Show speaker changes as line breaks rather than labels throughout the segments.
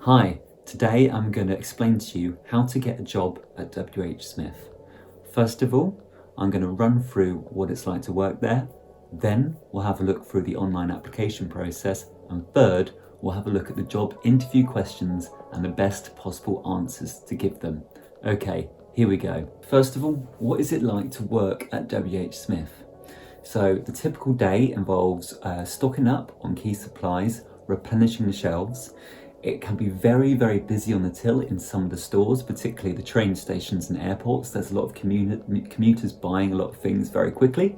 Hi, today I'm going to explain to you how to get a job at WHSmith. First of all, I'm going to run through what it's like to work there. Then we'll have a look through the online application process. And third, we'll have a look at the job interview questions and the best possible answers to give them. Okay, here we go. First of all, what is it like to work at WHSmith? So the typical day involves stocking up on key supplies, replenishing the shelves. It can be very, very busy on the till in some of the stores, particularly the train stations and airports. There's a lot of commuters buying a lot of things very quickly.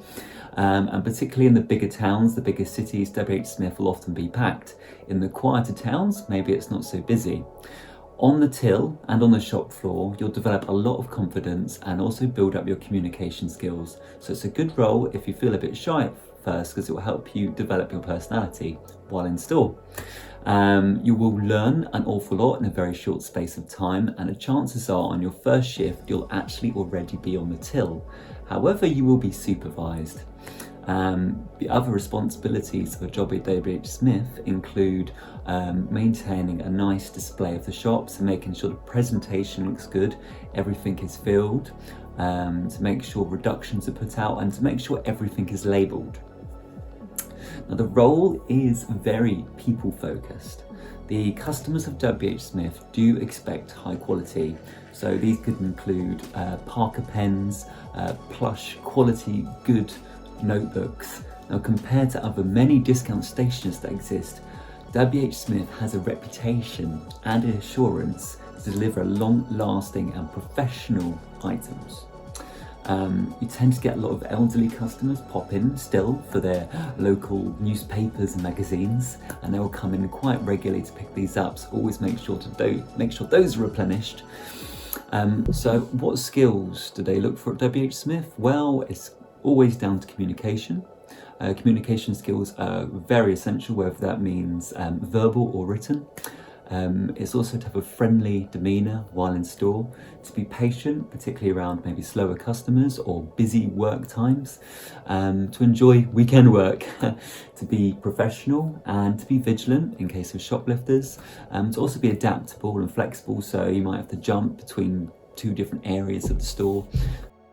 And particularly in the bigger towns, the bigger cities, WHSmith will often be packed. In the quieter towns, maybe it's not so busy. On the till and on the shop floor, you'll develop a lot of confidence and also build up your communication skills. So it's a good role if you feel a bit shy at first, because it will help you develop your personality while in store. You will learn an awful lot in a very short space of time, and the chances are on your first shift you'll actually already be on the till. However, you will be supervised. The other responsibilities of a job at WHSmith include maintaining a nice display of the shops and making sure the presentation looks good, everything is filled, to make sure reductions are put out, and to make sure everything is labelled. Now, the role is very people focused. The customers of WHSmith do expect high quality. So these could include Parker pens, plush quality good notebooks. Now, compared to other many discount stations that exist, WHSmith has a reputation and an assurance to deliver long-lasting and professional items. You tend to get a lot of elderly customers pop in still for their local newspapers and magazines, and they will come in quite regularly to pick these up. So always make sure those are replenished. So what skills do they look for at WHSmith? Well, it's always down to communication. Communication skills are very essential, whether that means verbal or written. It's also to have a friendly demeanour while in store, to be patient, particularly around maybe slower customers or busy work times, to enjoy weekend work, to be professional and to be vigilant in case of shoplifters, to also be adaptable and flexible, so you might have to jump between two different areas of the store.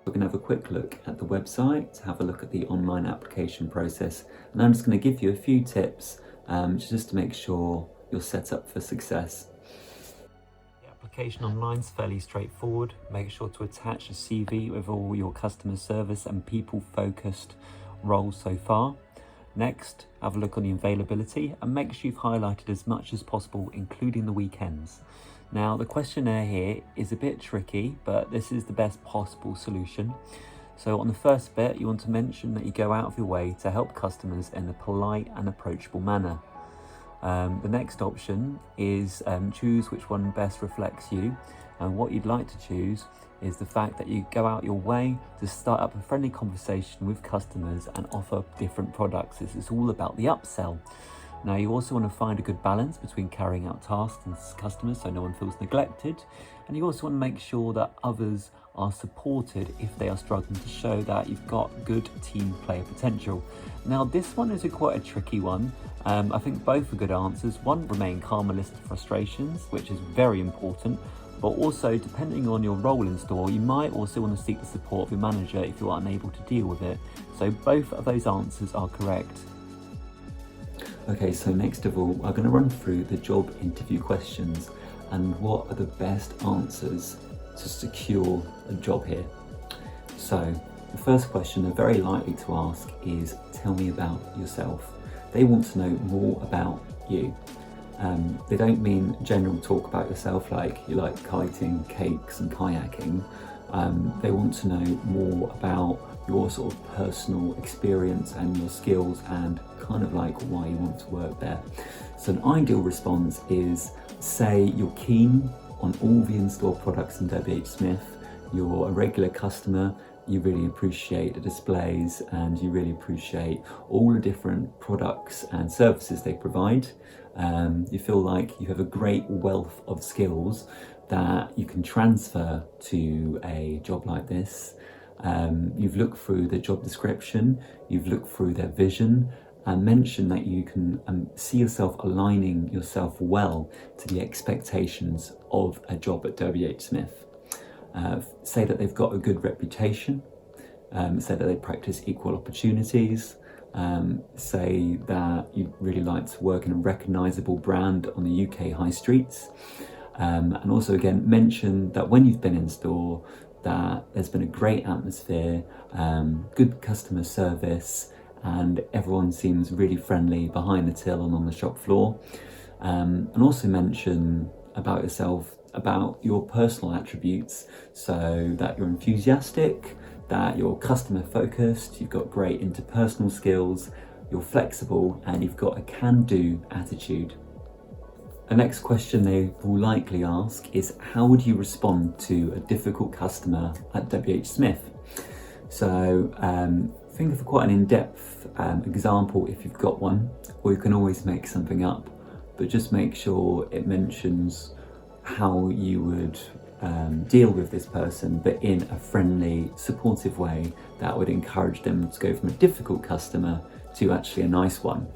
We're going to have a quick look at the website to have a look at the online application process, and I'm just going to give you a few tips just to make sure you're set up for success. The application online is fairly straightforward. Make sure to attach a CV with all your customer service and people focused roles so far. Next, have a look on the availability and make sure you've highlighted as much as possible, including the weekends. Now, the questionnaire here is a bit tricky, but this is the best possible solution. So on the first bit, you want to mention that you go out of your way to help customers in a polite and approachable manner. The next option is choose which one best reflects you, and what you'd like to choose is the fact that you go out your way to start up a friendly conversation with customers and offer different products. This is all about the upsell. Now, you also want to find a good balance between carrying out tasks and customers so no one feels neglected, and you also want to make sure that others are supported if they are struggling, to show that you've got good team player potential. Now, this one is quite a tricky one. I think both are good answers. One, remain calm and list of frustrations, which is very important, but also depending on your role in store, you might also want to seek the support of your manager if you are unable to deal with it. So both of those answers are correct. Okay, so next of all, I'm going to run through the job interview questions and what are the best answers to secure a job here. So the first question they're very likely to ask is, tell me about yourself. They want to know more about you. They don't mean general talk about yourself, like you like kiting, cakes and kayaking. They want to know more about your sort of personal experience and your skills and kind of like why you want to work there. So an ideal response is, say you're keen on all the in-store products in WHSmith, you're a regular customer, you really appreciate the displays and you really appreciate all the different products and services they provide. You feel like you have a great wealth of skills that you can transfer to a job like this. You've looked through the job description, you've looked through their vision, and mention that you can see yourself aligning yourself well to the expectations of a job at WHSmith. Say that they've got a good reputation, say that they practice equal opportunities, say that you'd really like to work in a recognisable brand on the UK high streets, and also again mention that when you've been in store that there's been a great atmosphere, good customer service, and everyone seems really friendly behind the till and on the shop floor. And also mention about yourself, about your personal attributes, so that you're enthusiastic, that you're customer focused, you've got great interpersonal skills, you're flexible, and you've got a can-do attitude. The next question they will likely ask is, how would you respond to a difficult customer at WHSmith? So think of quite an in-depth example if you've got one, or you can always make something up, but just make sure it mentions how you would deal with this person, but in a friendly, supportive way that would encourage them to go from a difficult customer to actually a nice one.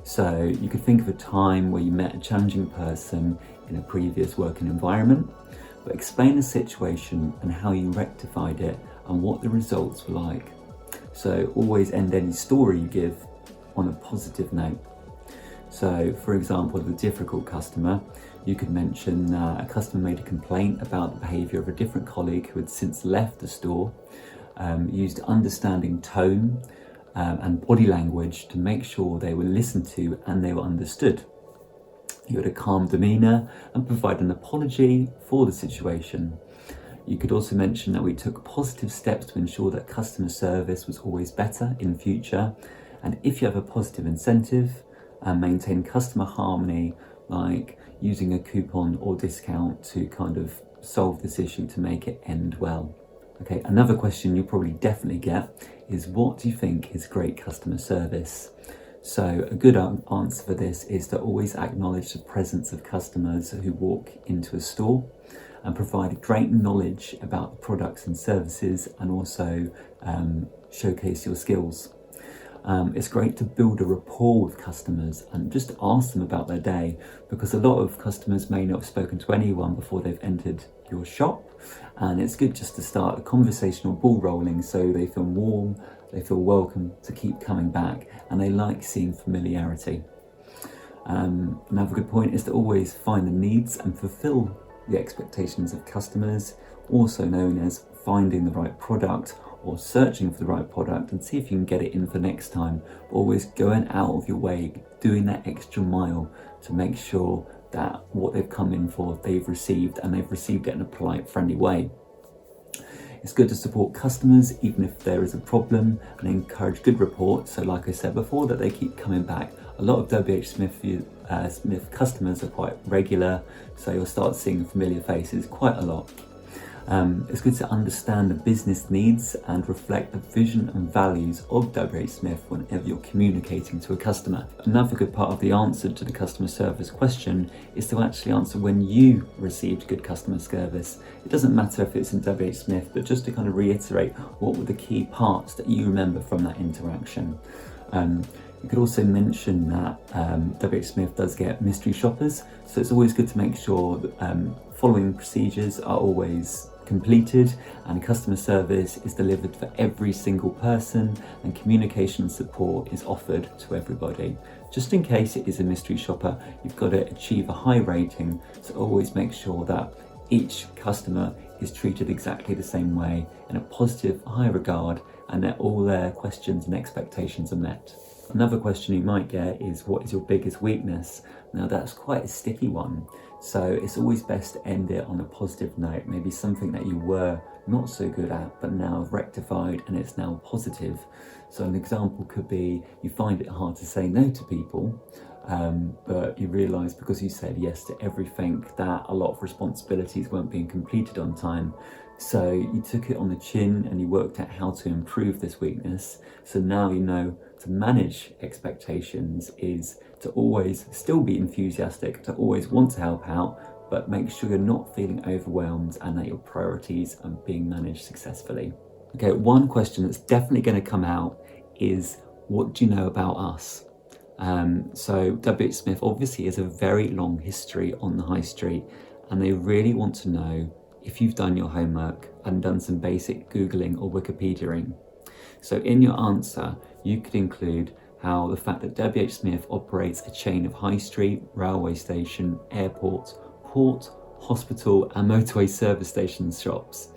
So you could think of a time where you met a challenging person in a previous working environment, but explain the situation and how you rectified it and what the results were like. So always end any story you give on a positive note. So for example, with a difficult customer, you could mention that a customer made a complaint about the behaviour of a different colleague who had since left the store, used understanding tone and body language to make sure they were listened to and they were understood. You had a calm demeanour and provide an apology for the situation. You could also mention that we took positive steps to ensure that customer service was always better in future, and if you have a positive incentive, maintain customer harmony, like using a coupon or discount to kind of solve this issue to make it end well. Okay, another question you'll probably definitely get is, what do you think is great customer service? So a good answer for this is to always acknowledge the presence of customers who walk into a store and provide great knowledge about the products and services, and also showcase your skills. It's great to build a rapport with customers and just ask them about their day, because a lot of customers may not have spoken to anyone before they've entered your shop, and it's good just to start a conversational ball rolling so they feel warm, they feel welcome to keep coming back, and they like seeing familiarity. Another good point is to always find the needs and fulfill the expectations of customers, also known as finding the right product or searching for the right product, and see if you can get it in for next time. Always going out of your way, doing that extra mile to make sure that what they've come in for they've received, and they've received it in a polite, friendly way. It's good to support customers even if there is a problem, and encourage good reports, so like I said before, that they keep coming back. A lot of WHSmith customers are quite regular, so you'll start seeing familiar faces quite a lot. It's good to understand the business needs and reflect the vision and values of WHSmith whenever you're communicating to a customer. Another good part of the answer to the customer service question is to actually answer when you received good customer service. It doesn't matter if it's in WHSmith, but just to kind of reiterate what were the key parts that you remember from that interaction. You could also mention that WHSmith does get mystery shoppers, so it's always good to make sure that following procedures are always completed and customer service is delivered for every single person, and communication support is offered to everybody. Just in case it is a mystery shopper, you've got to achieve a high rating, so always make sure that each customer is treated exactly the same way in a positive, high regard, and that all their questions and expectations are met. Another question you might get is, what is your biggest weakness? Now that's quite a sticky one, so it's always best to end it on a positive note, maybe something that you were not so good at but now have rectified and it's now positive. So an example could be, you find it hard to say no to people, but you realise because you said yes to everything that a lot of responsibilities weren't being completed on time. So you took it on the chin and you worked out how to improve this weakness. So now you know to manage expectations is to always still be enthusiastic, to always want to help out, but make sure you're not feeling overwhelmed and that your priorities are being managed successfully. Okay, one question that's definitely going to come out is, what do you know about us? So WHSmith obviously has a very long history on the high street, and they really want to know if you've done your homework and done some basic Googling or Wikipediaing. So in your answer, you could include how the fact that WHSmith operates a chain of high street, railway station, airport, port, hospital and motorway service station shops.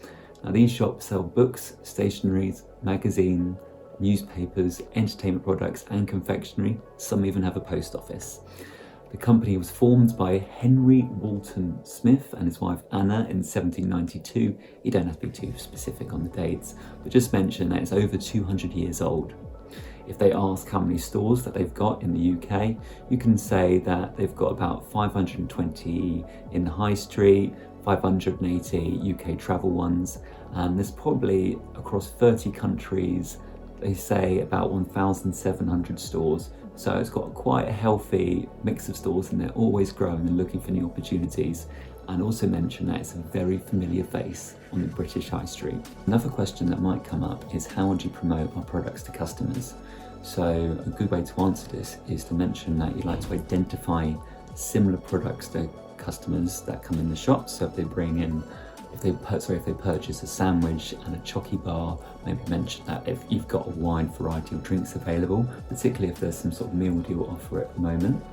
Now these shops sell books, stationeries, magazines, newspapers, entertainment products and confectionery. Some even have a post office. The company was formed by Henry Walton Smith and his wife Anna in 1792. You don't have to be too specific on the dates, but just mention that it's over 200 years old. If they ask how many stores that they've got in the UK, you can say that they've got about 520 in the high street, 580 UK travel ones, and there's probably across 30 countries, they say about 1,700 stores. So it's got quite a healthy mix of stores and they're always growing and looking for new opportunities. And also mention that it's a very familiar face on the British High Street. Another question that might come up is how would you promote our products to customers? So a good way to answer this is to mention that you like to identify similar products to customers that come in the shop. So if they bring in, if they purchase a sandwich and a chocky bar, maybe mention that if you've got a wide variety of drinks available, particularly if there's some sort of meal deal offer at the moment.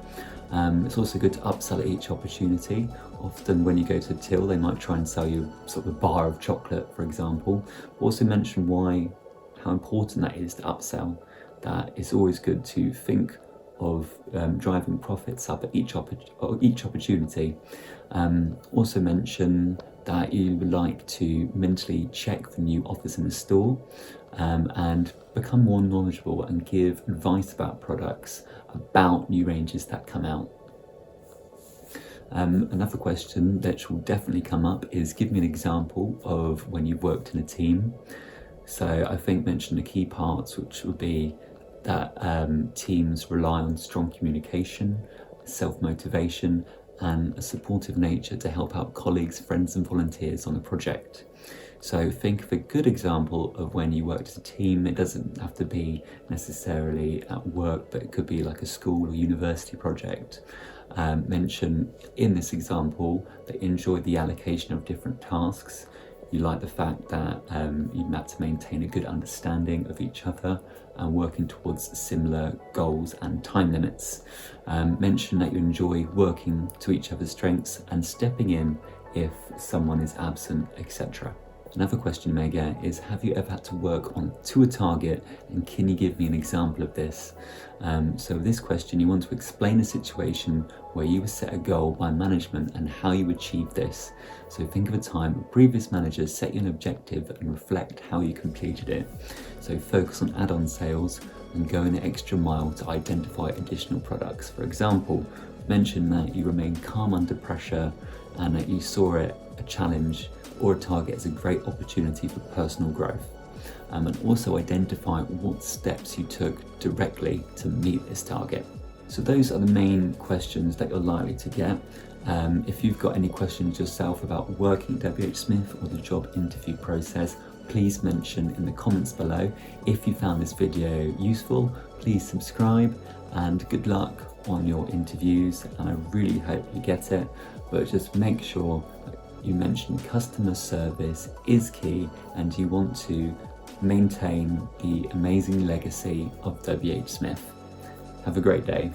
It's also good to upsell at each opportunity. Often when you go to a till, they might try and sell you sort of a bar of chocolate, for example. Also mention how important that is to upsell. That it's always good to think of driving profits up at each opportunity. Also mention that you would like to mentally check for new offers in the store and become more knowledgeable and give advice about products, about new ranges that come out. Another question that will definitely come up is give me an example of when you've worked in a team. So I think mention the key parts, which would be that teams rely on strong communication, self-motivation and a supportive nature to help out colleagues, friends and volunteers on a project. So think of a good example of when you worked as a team. It doesn't have to be necessarily at work, but it could be like a school or university project. Mention in this example that you enjoyed the allocation of different tasks. You like the fact that you had to maintain a good understanding of each other and working towards similar goals and time limits. Mention that you enjoy working to each other's strengths and stepping in if someone is absent, etc. Another question you may get is, have you ever had to work to a target, and can you give me an example of this? So with this question, you want to explain a situation where you were set a goal by management and how you achieved this. So think of a time when previous managers set you an objective and reflect how you completed it. So focus on add-on sales and going the extra mile to identify additional products. For example, mention that you remain calm under pressure and that you saw it a challenge or a target as a great opportunity for personal growth. And also identify what steps you took directly to meet this target. So those are the main questions that you're likely to get. If you've got any questions yourself about working at WHSmith or the job interview process, please mention in the comments below. If you found this video useful, please subscribe and good luck on your interviews. And I really hope you get it, but just make sure you mention customer service is key and you want to maintain the amazing legacy of WHSmith. Have a great day.